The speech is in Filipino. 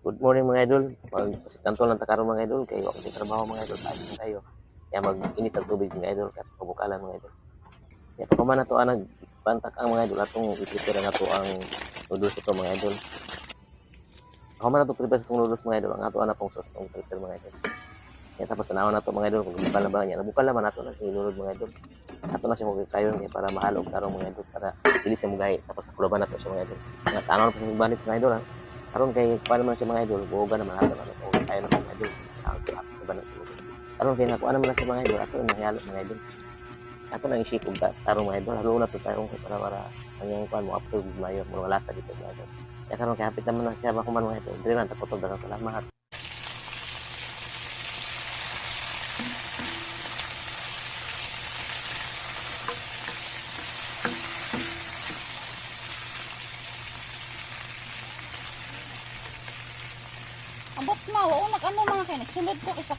Good morning mga idol. Magpasikanto lang ta karon mga idol kay wa ko trabaho mga idol. Ayos na tayo. Kaya mag-init ang tubig mga idol kat pabukalan mga idol. Kaya pa man nato ang nagpantak ang mga idol atong i-prepare na to ang noodles ito mga idol. Ako man nato prepare sa itong noodles mga idol. Ang ato na pong sauce itong prepare mga idol. Kaya tapos tanawan nato mga idol kung bukal na ba niya. Nabukal naman nato na sinulod mga idol. Ato na siya mo kayon kay para mahalog tarong mga idol para dili siya mugahi tapos nakulaban nato siya mga idol. Nga tanaw na pong balik mga idol ha. Karon kay paano man siya mga idol, buoga naman ato ano so kayo na mga idol. Ang ba na siguro. Karon kay nakuha naman sa mga idol, ato na hiyalo mga idol. Ato na isip og tarong mga idol, halo na to tarong kay para ang yang kuan mo absorb mayo mo wala sa dito mga idol. Kaya karon kay hapit naman na siya ba kuman mga idol. Dire na tapos dagang salamat. Abot ma, wao nak ano mga kay nagsulod ko kay sa